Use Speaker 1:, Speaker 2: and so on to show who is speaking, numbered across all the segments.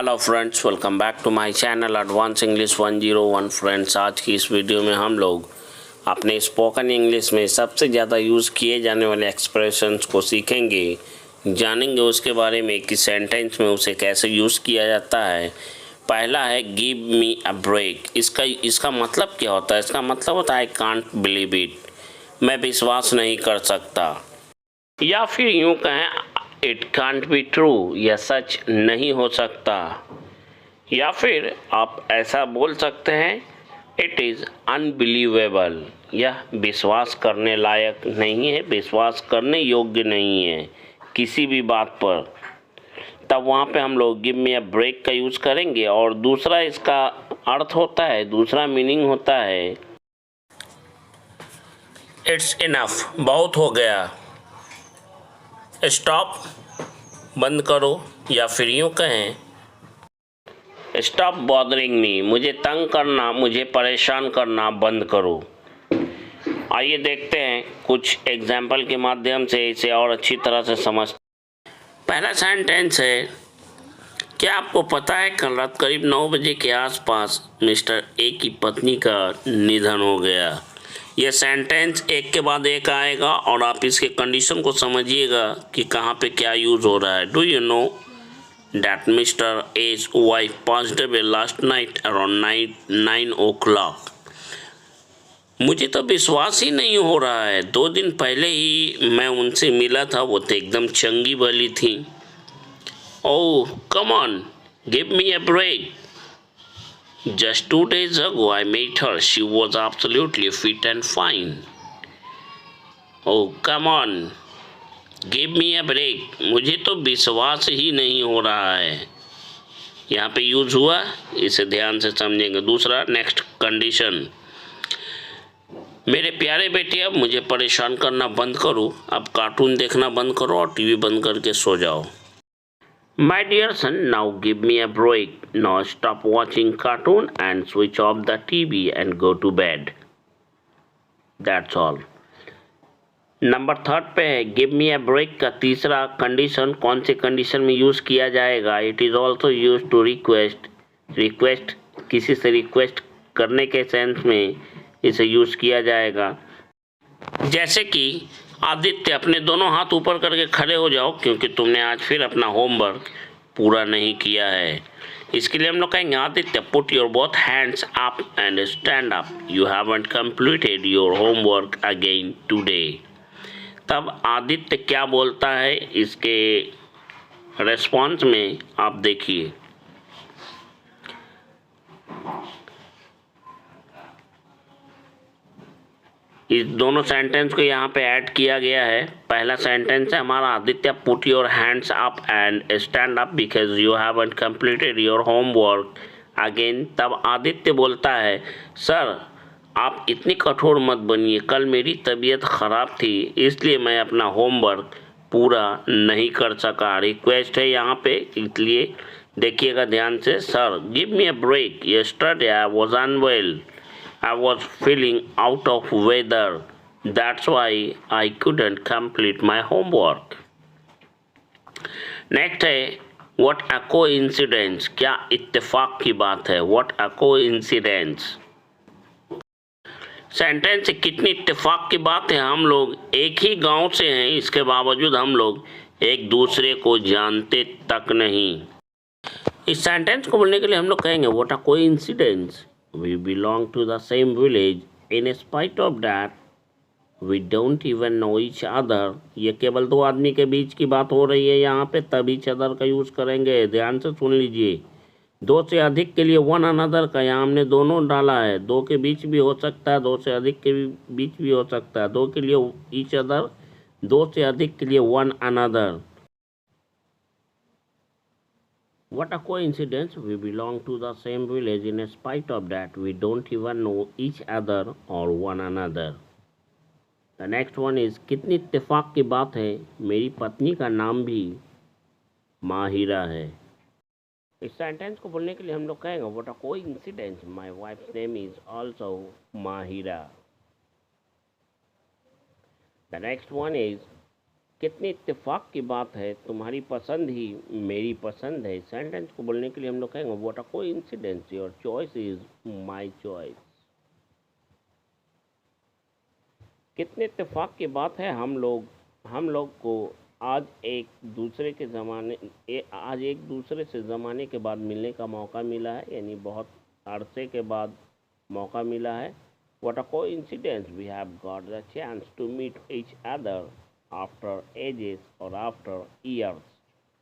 Speaker 1: Hello friends, welcome back to my channel advance English 101। Friends, आज की इस video में हम लोग अपने स्पोकन इंग्लिश में सबसे ज़्यादा यूज़ किए जाने वाले एक्सप्रेशंस को सीखेंगे, जानेंगे उसके बारे में कि सेंटेंस में उसे कैसे यूज़ किया जाता है। पहला है गिव मी अ ब्रेक। इसका मतलब क्या होता है? इसका मतलब होता है आई कांट बिलीव इट, मैं विश्वास नहीं कर सकता। या फिर यूँ कहें इट कांट बी ट्रू, यह सच नहीं हो सकता। या फिर आप ऐसा बोल सकते हैं इट इज़ अनबिलीवेबल, यह विश्वास करने लायक नहीं है, विश्वास करने योग्य नहीं है किसी भी बात पर। तब वहाँ पे हम लोग गिव मी अ ब्रेक का यूज़ करेंगे। और दूसरा इसका अर्थ होता है, दूसरा मीनिंग होता है इट्स इनफ, बहुत हो गया। स्टॉप, बंद करो। या फिर यूँ कहें स्टॉप बॉदरिंग मी, मुझे तंग करना, मुझे परेशान करना बंद करो। आइए देखते हैं कुछ एग्जाम्पल के माध्यम से इसे और अच्छी तरह से समझ। पहला सेंटेंस है, क्या आपको पता है कल रात करीब 9 बजे के आसपास मिस्टर ए की पत्नी का निधन हो गया। यह सेंटेंस एक के बाद एक आएगा और आप इसके कंडीशन को समझिएगा कि कहाँ पे क्या यूज़ हो रहा है। Do you know that Mr. A's wife passed away last night around 9 o'clock। मुझे तो विश्वास ही नहीं हो रहा है, 2 दिन पहले ही मैं उनसे मिला था, वो तो एकदम चंगी भली थी। Oh come on, give me a break, just 2 days ago I met her, she was absolutely fit and fine। Oh come on, give me a break, मुझे तो विश्वास ही नहीं हो रहा है। यहाँ पे यूज हुआ, इसे ध्यान से समझेंगे। दूसरा नेक्स्ट कंडीशन, मेरे प्यारे बेटे अब मुझे परेशान करना बंद करो, अब कार्टून देखना बंद करो और टीवी बंद करके सो जाओ। My dear son, now give me a break, now stop watching cartoon and switch off the TV and go to bed. That's all. Number 3 पे है गिव मी अ ब्रेक का तीसरा कंडीशन कौन से कंडीशन में यूज़ किया जाएगा? It is also use to request, किसी से रिक्वेस्ट करने के सेंस में इसे यूज़ किया जाएगा। जैसे कि आदित्य अपने दोनों हाथ ऊपर करके खड़े हो जाओ क्योंकि तुमने आज फिर अपना होमवर्क पूरा नहीं किया है। इसके लिए हम लोग कहेंगे Aditya put your both hands up and stand up, you haven't completed your homework again today. तब आदित्य क्या बोलता है इसके रेस्पॉन्स में, आप देखिए। इस दोनों सेंटेंस को यहाँ पे ऐड किया गया है। पहला सेंटेंस है हमारा Aditya put your hands up and stand up because you haven't completed your homework again. तब आदित्य बोलता है सर आप इतनी कठोर मत बनिए, कल मेरी तबीयत ख़राब थी इसलिए मैं अपना होमवर्क पूरा नहीं कर सका। रिक्वेस्ट है यहाँ पे, इसलिए देखिएगा ध्यान से। Sir give me a break, yesterday I was unwell, I was feeling out of weather, that's why I couldn't complete my homework। Next है what a coincidence, क्या इत्तेफाक की बात है। what a coincidence, सेंटेंस कितनी इत्तेफाक की बात है, हम लोग एक ही गांव से हैं, इसके बावजूद हम लोग एक दूसरे को जानते तक नहीं। इस सेंटेंस को बोलने के लिए हम लोग कहेंगे what a coincidence, we belong to the same village, in spite of that we don't even know each other। ये केवल 2 आदमी के बीच की बात हो रही है यहाँ पे, तब each other का यूज़ करेंगे। ध्यान से सुन लीजिए। 2 से अधिक के लिए वन अनदर का यहाँ हमने दोनों डाला है। 2 के बीच भी हो सकता है, 2 से अधिक के बीच भी हो सकता है। 2 के लिए each other, 2 से अधिक के लिए one another. What a coincidence, we belong to the same village, in spite of that we don't even know each other or one another। The next one is कितनी इत्तेफाक की बात है, मेरी पत्नी का नाम भी माहिरा है। इस सेंटेंस को बोलने के लिए हम लोग कहेंगे What a coincidence, my wife's name is also Mahira। The next one is कितनी इत्तेफाक की बात है, तुम्हारी पसंद ही मेरी पसंद है। सेंटेंस को बोलने के लिए हम लोग कहेंगे what a coincidence, your choice is my choice. कितने इत्तेफाक की बात है, हम लोग को आज एक दूसरे से ज़माने के बाद मिलने का मौका मिला है, यानी बहुत अरसे के बाद मौका मिला है। What a coincidence, we have got the chance to meet each other after ages or after years,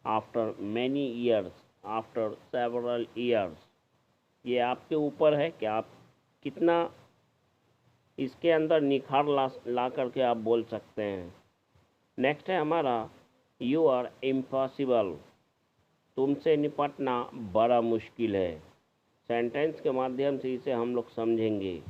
Speaker 1: after many years, after several years। ये आपके ऊपर है कि आप कितना इसके अंदर निखार ला करके आप बोल सकते हैं। नेक्स्ट है हमारा यू आर इम्पॉसिबल, तुमसे निपटना बड़ा मुश्किल है। सेंटेंस के माध्यम से इसे हम लोग समझेंगे।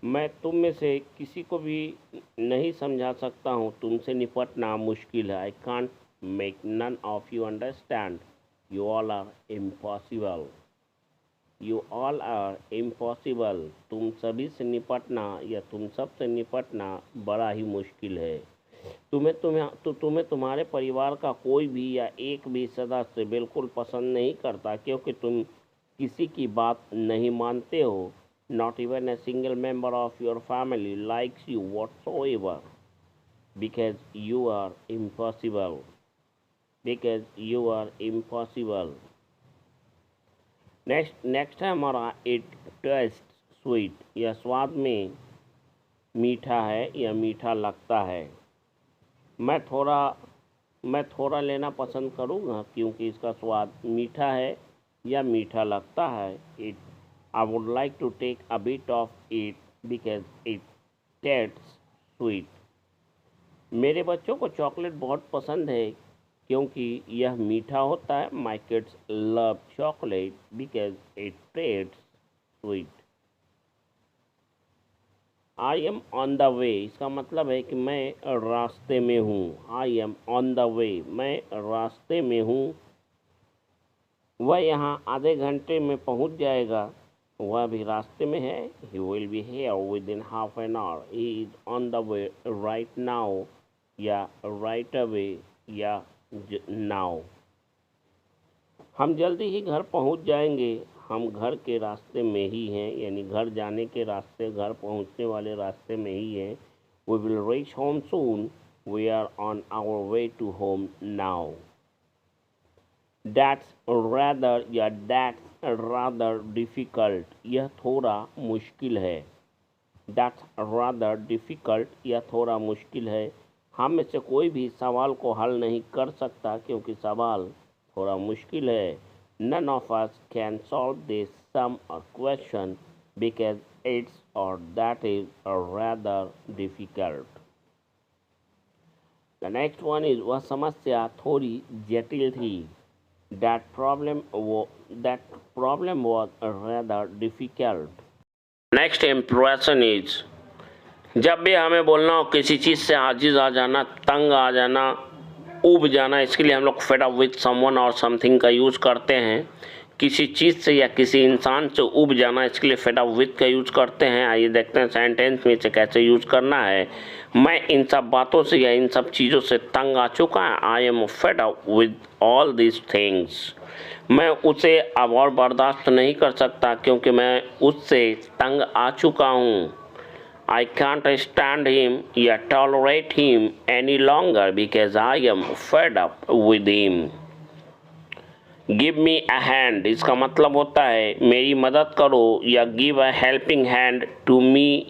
Speaker 1: मैं तुम में से किसी को भी नहीं समझा सकता हूँ, तुमसे निपटना मुश्किल है। I can't make none of you understand, you all are impossible. You all are impossible, तुम सभी से निपटना या तुम सब से निपटना बड़ा ही मुश्किल है। तुम्हें तुम्हारे परिवार का कोई भी या एक भी सदस्य बिल्कुल पसंद नहीं करता, क्योंकि तुम किसी की बात नहीं मानते हो। Not even a single member of your family likes you whatsoever, because you are impossible. Because you are impossible. Next है हमारा it tastes sweet, यह स्वाद में मीठा है या मीठा लगता है। मैं थोड़ा लेना पसंद करूँगा क्योंकि इसका स्वाद मीठा है या मीठा लगता है। I would like to take a bit of it because it tastes sweet. मेरे बच्चों को चॉकलेट बहुत पसंद है क्योंकि यह मीठा होता है। My kids love chocolate because it tastes sweet. I am on the way, इसका मतलब है कि मैं रास्ते में हूँ। I am on the way, मैं रास्ते में हूँ। वह यहाँ आधे घंटे में पहुँच जाएगा, वह भी रास्ते में है। He will be here within half an hour. He is on the way right now, या right away, या now। हम जल्दी ही घर पहुंच जाएंगे, हम घर के रास्ते में ही हैं, यानी घर जाने के रास्ते, घर पहुंचने वाले रास्ते में ही हैं। We will reach home soon. We are on our way to home now. That's rather difficult, यह थोड़ा मुश्किल है। That's rather difficult, यह थोड़ा मुश्किल है। हम में से कोई भी सवाल को हल नहीं कर सकता क्योंकि सवाल थोड़ा मुश्किल है। None of us can solve this sum or question because it's or that is rather difficult. The next one is वह समस्या थोड़ी जटिल थी। That problem was rather difficult. Next impression is जब भी हमें बोलना हो किसी चीज़ से आजिज आ जाना, तंग आ जाना, ऊब जाना, इसके लिए हम लोग fed up with someone और something का यूज़ करते हैं। किसी चीज़ से या किसी इंसान से ऊब जाना, इसके लिए fed up with का यूज़ करते हैं। आइए देखते हैं सेंटेंस में इसे कैसे यूज़ करना है। मैं इन सब बातों से या इन सब चीज़ों से तंग आ चुका है। I am fed up with all this things. मैं उसे अब और बर्दाश्त नहीं कर सकता क्योंकि मैं उससे तंग आ चुका हूँ। I can't stand him या tolerate him any longer because I am fed up with him. Give me a hand, इसका मतलब होता है मेरी मदद करो, या give a helping hand to me,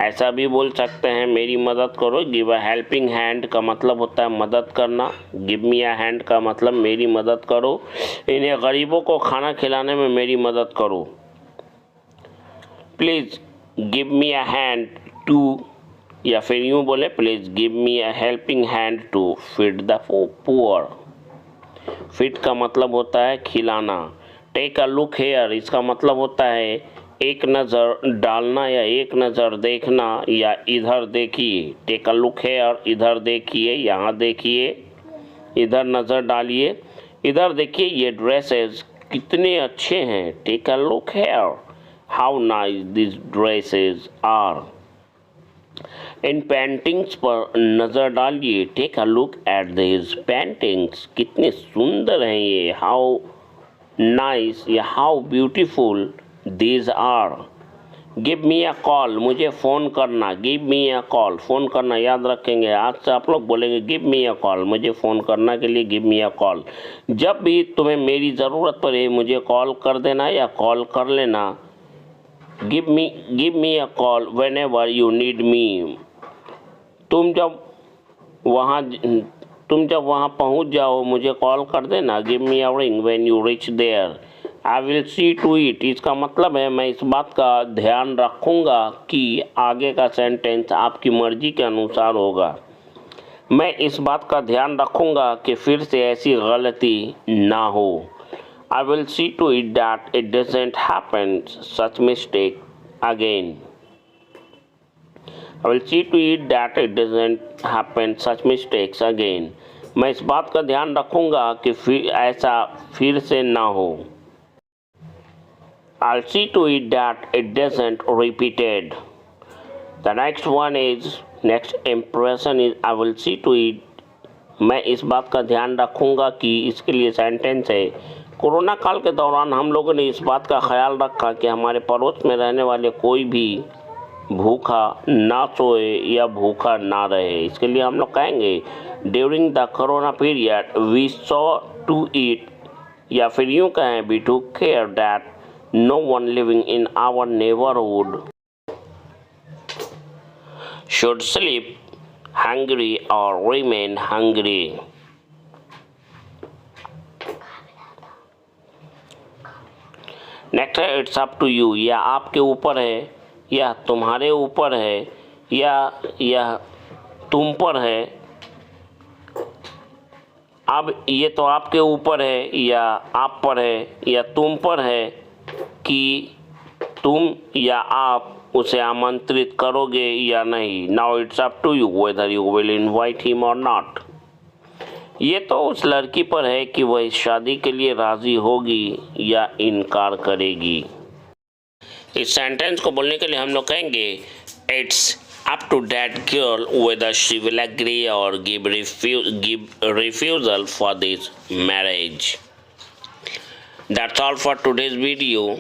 Speaker 1: ऐसा भी बोल सकते हैं। मेरी मदद करो, give a helping hand का मतलब होता है मदद करना। give me a hand का मतलब मेरी मदद करो। इन्हें गरीबों को खाना खिलाने में मेरी मदद करो। Please give me a hand to, या फिर यूँ बोले please give me a helping hand to feed the poor। feed का मतलब होता है खिलाना। take a look here, इसका मतलब होता है एक नज़र डालना या एक नज़र देखना, या इधर देखिए। take a look here, इधर देखिए, यहाँ देखिए, इधर नज़र डालिए, इधर देखिए, ये ड्रेसेस कितने अच्छे हैं। take a look here, how nice these dresses are। इन पेंटिंग्स पर नज़र डालिए। Take a look at this paintings. कितने सुंदर हैं ये। हाउ नाइस या how beautiful these are. Give me a call. मुझे फ़ोन करना। Give me a call. Phone करना याद रखेंगे। आज से आप लोग बोलेंगे गिव मी अ कॉल। मुझे फ़ोन करना के लिए गिव मी अ कॉल। जब भी तुम्हें मेरी ज़रूरत पड़े मुझे कॉल कर देना या कॉल कर लेना। Give me a call whenever you need me. तुम जब वहाँ पहुँच जाओ मुझे कॉल कर देना। Give me a ring when you reach there. I will see to it. इसका मतलब है मैं इस बात का ध्यान रखूँगा कि आगे का सेंटेंस आपकी मर्जी के अनुसार होगा। मैं इस बात का ध्यान रखूँगा कि फिर से ऐसी गलती ना हो। I will see to it that it doesn't happen such mistake again. I will see to it that it doesn't happen such mistakes again. मैं इस बात का ध्यान रखूँगा कि ऐसा फिर से ना हो। I'll see to it that it doesn't repeated. The next impression is I will see to it. मैं इस बात का ध्यान रखूँगा कि इसके लिए सेंटेंस है। कोरोना काल के दौरान हम लोगों ने इस बात का ख्याल रखा कि हमारे पड़ोस में रहने वाले कोई भी भूखा ना सोए या भूखा ना रहे। इसके लिए हम लोग कहेंगे during the corona period we saw to it, या फिर यूँ कहें we took care that no one living in our neighbourhood should sleep hungry और रिमेन हंग्री। नेक्स्ट है इट्स अप टू यू। या आपके ऊपर है, यह तुम्हारे ऊपर है, या यह तुम पर है। अब ये तो आपके ऊपर है या आप पर है या तुम पर है कि तुम या आप उसे आमंत्रित करोगे या नहीं। Now it's up to you whether you will invite him और नॉट। ये तो उस लड़की पर है कि वह इस शादी के लिए राज़ी होगी या इनकार करेगी। इस सेंटेंस को बोलने के लिए हम लोग कहेंगे it's up to that girl whether she will agree और give refusal for this marriage. That's all for today's video.